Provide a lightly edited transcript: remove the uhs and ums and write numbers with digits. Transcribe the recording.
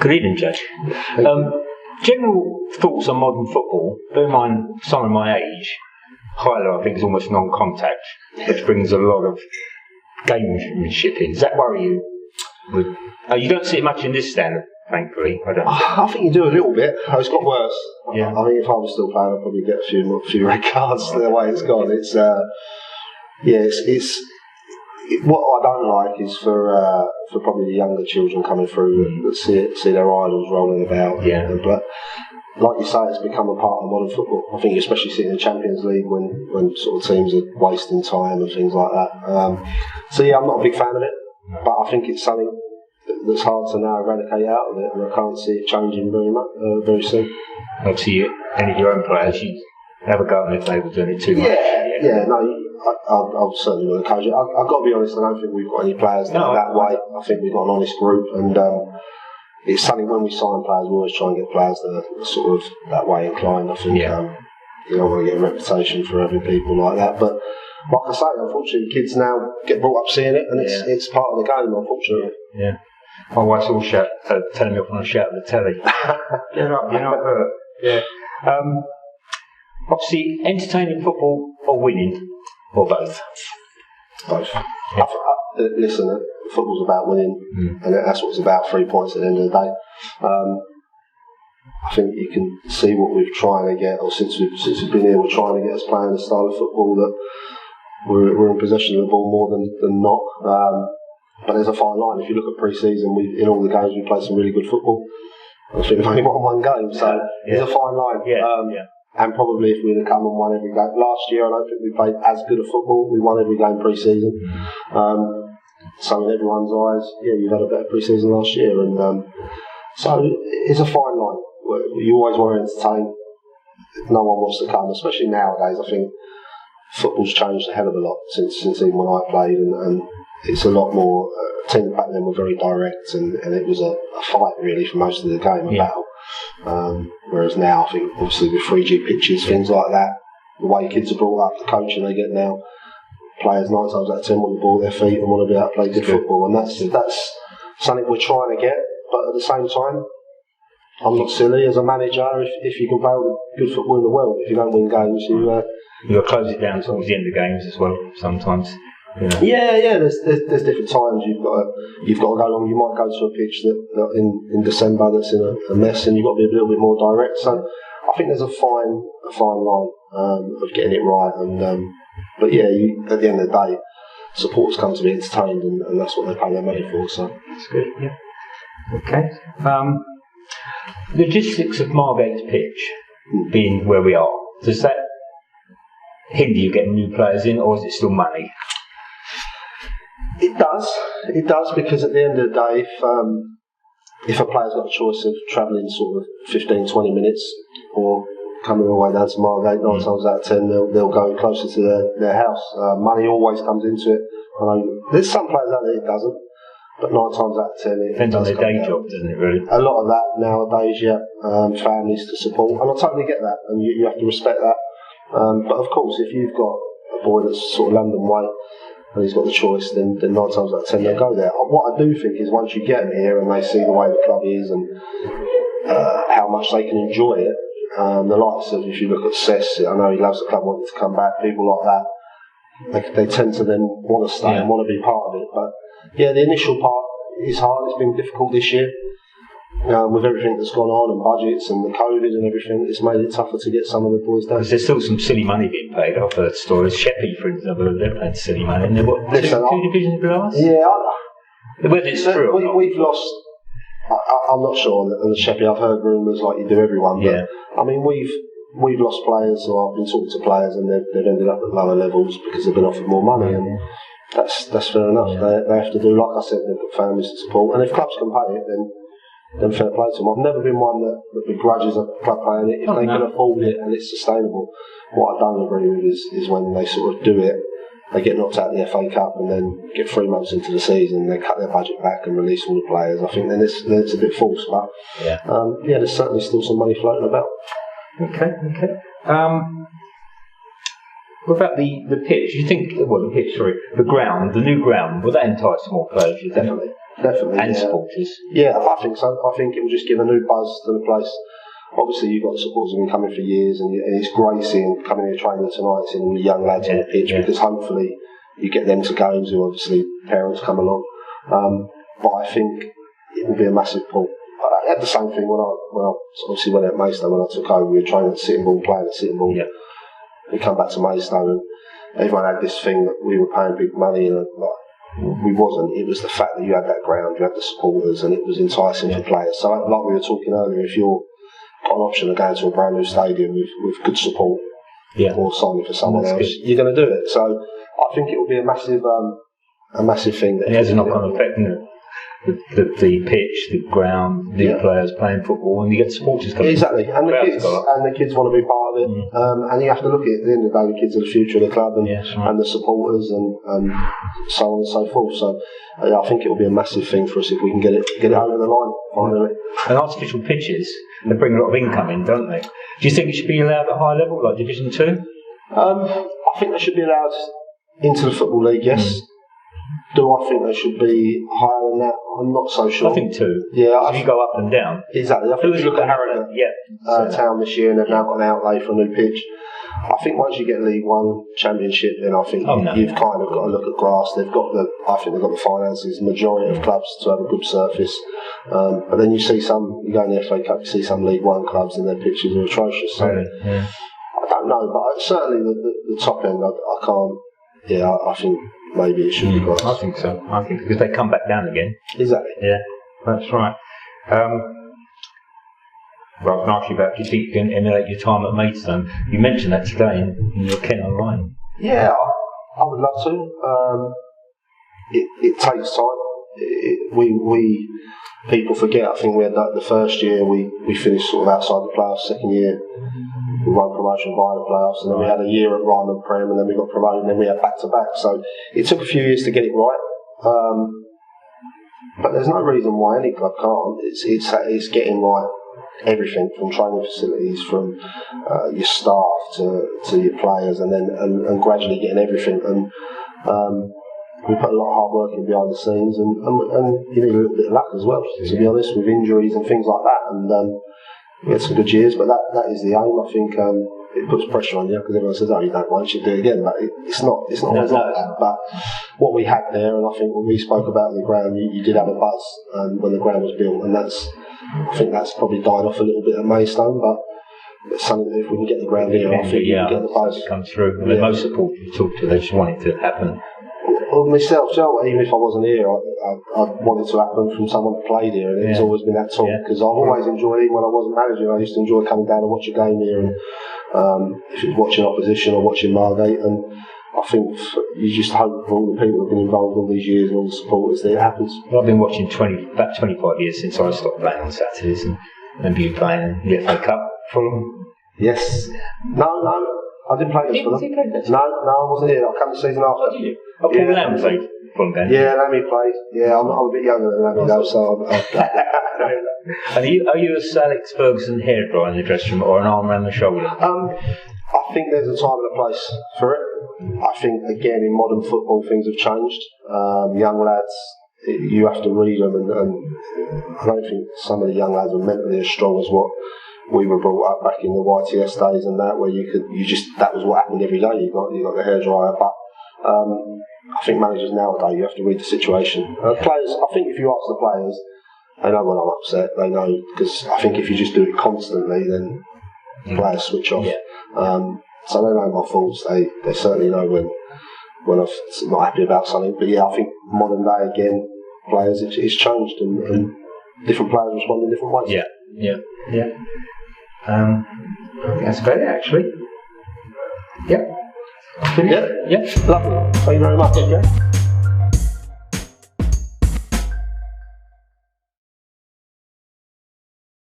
Good evening, Jay. General thoughts on modern football. Bear in mind, some of my age, high-low I think is almost non-contact, which brings a lot of gamesmanship in. Does that worry you? You don't see it much in this standard, thankfully. I think you do a little bit. It's got worse. Yeah. I think if I was still playing, I'd probably get a few red cards the way it's gone. It's what I don't like is for probably the younger children coming through that see their idols rolling about. Yeah. But like you say, it's become a part of modern football. I think you especially see it in the Champions League when sort of teams are wasting time and things like that. So yeah, I'm not a big fan of it, but I think it's something that's hard to now eradicate out of it, and I can't see it changing very soon. Obviously, any of your own players, you have a go at them if they were doing it too much. I'll certainly will encourage it. I've got to be honest, I don't think we've got any players that way. I think we've got an honest group, and it's something when we sign players, we always try and get players that are sort of that way inclined. I think you don't want to get a reputation for having people like that, but like I say, unfortunately, kids now get brought up seeing it, and it's part of the game, unfortunately. Yeah. My wife's all telling me off when I shout at the telly. You're not hurt. Yeah. Obviously, entertaining football or winning, or both? Both. Yeah. Listen, football's about winning, and that's what it's about. 3 points at the end of the day. I think you can see what we're trying to get, or since we've been here, we're trying to get us playing the style of football that we're in possession of the ball more than not. But there's a fine line. If you look at pre-season, in all the games we played some really good football. I think we've only won one game, so there's a fine line. And probably if we'd have come and won every game. Last year, I don't think we played as good a football. We won every game pre-season. So in everyone's eyes, you've had a better pre-season last year. And so it's a fine line. You always want to entertain. No one wants to come, especially nowadays. I think football's changed a hell of a lot since even when I played, and it's a lot more. Teams back then were very direct, and it was a fight really for most of the game, a battle. Whereas now, I think obviously with 3G pitches, things like that, the way kids are brought up, the coaching they get now, players 9 times out of 10 want the ball at their feet and want to be able to play good football, and that's something we're trying to get. But at the same time, I'm not silly as a manager. If you can play all the good football in the world, if you don't win games, you've got to close it down towards the end of games as well. Sometimes. Yeah. There's different times you've got to go along. You might go to a pitch that in December that's in a mess, and you've got to be a little bit more direct. So I think there's a fine line of getting it right. And but at the end of the day, supporters come to be entertained, and that's what they pay their money for. So that's good. Yeah. Okay. Logistics of Margate's pitch being where we are, does that hinder you getting new players in, or is it still money? It does, because at the end of the day, if a player's got a choice of travelling sort of 15-20 minutes or coming all the way down to Margate, 9 times out of 10 they'll go closer to their house. Money always comes into it. I know there's some players out there it doesn't, but 9 times out of 10 it depends on their day job, doesn't it really? A lot of that nowadays, families to support, and I totally get that, and you have to respect that. But of course, if you've got a boy that's sort of London way, and he's got the choice, then 9 times out of 10 they'll go there. What I do think is once you get them here and they see the way the club is and how much they can enjoy it, the likes of, if you look at Cess, I know he loves the club, wanting to come back, people like that, they tend to then want to stay and want to be part of it. But the initial part is hard. It's been difficult this year. With everything that's gone on and budgets and the COVID and everything, it's made it tougher to get some of the boys down. There's still some silly money being paid. I've heard stories. Sheppey, for example, they've paid silly money, and they're two divisions below us. Yeah, whether it's true. We've lost. I'm not sure. And Sheppey, I've heard rumours like you do everyone. But I mean, we've lost players. So I've been talking to players, and they've ended up at lower levels because they've been offered more money, and that's fair enough. They have to do, like I said, they've got families to support, and if clubs can pay it, then fair play to them. I've never been one that begrudges a club playing it if they can afford it and it's sustainable. What I don't agree with is when they sort of do it, they get knocked out of the FA Cup and then get 3 months into the season, they cut their budget back and release all the players. I think then it's a bit false, but there's certainly still some money floating about. Okay. What about the pitch? You think, the pitch, the ground, the new ground, will that entice more players? Definitely. definitely. And supporters. Yeah, I think so. I think it will just give a new buzz to the place. Obviously, you've got the supporters who've been coming for years, and it's great seeing coming here training tonight, seeing all the young lads on the pitch, because hopefully you get them to games, who obviously parents come along. But I think it will be a massive pull. I had the same thing when I obviously went at Maidstone when I took over. We were training at Sitting Bull, playing at Sitting Bull. Yeah. We come back to Maidstone, and everyone had this thing that we were paying big money, and we wasn't. It was the fact that you had that ground, you had the supporters, and it was enticing for players. So, like we were talking earlier, if you're got an option of going to a brand new stadium with good support, or signing for someone else, you're going to do it. So, I think it will be a massive thing. That it has a knock-on effect, isn't it? The pitch, the ground, new players playing football, and you get supporters coming. Exactly, and the kids want to be part of it. And you have to look at it. At the end of the day, the kids are the future of the club, and the supporters, and so on and so forth. So, I think it will be a massive thing for us if we can get it over the line finally. And artificial pitches, they bring a lot of income in, don't they? Do you think it should be allowed at high level, like Division 2? I think they should be allowed into the Football League, yes. Do I think they should be higher than that? I'm not so sure. I think 2. Yeah, you go up and down. Exactly. I think if you look at Harrow, Town this year, and they've now got an outlay for a new pitch. I think once you get League One Championship, then I think you've kind of got to look at grass. I think they've got the finances. Majority of clubs to have a good surface, but then you go in the FA Cup, you see some League One clubs and their pitches are atrocious. So I don't know, but certainly the top end, I can't. Yeah, I think maybe it should be grass. I think so. Because they come back down again. Exactly. Yeah, that's right. Well, I was ask you about, do you think you can emulate your time at Maidstone? You mentioned that today in your Kent Online. Yeah, I would love to. It takes time. People forget. I think we had the first year we finished sort of outside the playoffs. Second year we won promotion via the playoffs, and then we had a year at Ryman Prem, and then we got promoted, and then we had back to back. So it took a few years to get it right. But there's no reason why any club can't. It's getting right. Everything from training facilities, from your staff to your players, and then and gradually getting everything. And we put a lot of hard work in behind the scenes, and you need a little bit of luck as well, to be honest, with injuries and things like that. And we had some good years, but that is the aim. I think it puts pressure on you because everyone says, "Oh, you don't want, you should do it again." But it's not always like that. But what we had there, and I think when we spoke about the ground, you did have a buzz when the ground was built, and I think that's probably died off a little bit at Maidstone, but it's something that if we can get the ground here, I think we can get the buzz. It comes through. I mean, most supporters you talk to, they just want it to happen. Well, myself, even if I wasn't here, I wanted to happen from someone that played here, and it's always been that talk, because I've always enjoyed, even when I wasn't managing, I used to enjoy coming down and watch a game here, and if it was watching opposition or watching Margate, and I think you just hope for all the people who have been involved all these years and all the supporters that it happens. Well, I've been watching about 25 years since I stopped playing on Saturdays, and remember you playing in the FA Cup, Fulham? Yes. No, I didn't play against Fulham. No, I wasn't here. I come the season after. Oh, did you? Oh, Paul Lamb played Fulham game. Yeah, Lammy played. Yeah, I'm a bit younger than Lammy though, so And are you a Sir Alex Ferguson hairdryer in the dressing room, or an arm around the shoulder? I think there's a time and a place for it. I think, again, in modern football, things have changed. Young lads, you have to read them, and I don't think some of the young lads are mentally as strong as what we were brought up back in the YTS days and that, where that was what happened every day. You got the hairdryer, but I think managers nowadays, you have to read the situation. Players, I think if you ask the players, they know when I'm upset. They know, because I think if you just do it constantly, then players switch off. So they know my faults. They certainly know when I'm not happy about something. But yeah, I think modern day, again, players, it's changed, and different players respond in different ways. Yeah. I think that's about it, actually. Yeah. Yeah. Lovely. Thank you very much. Okay.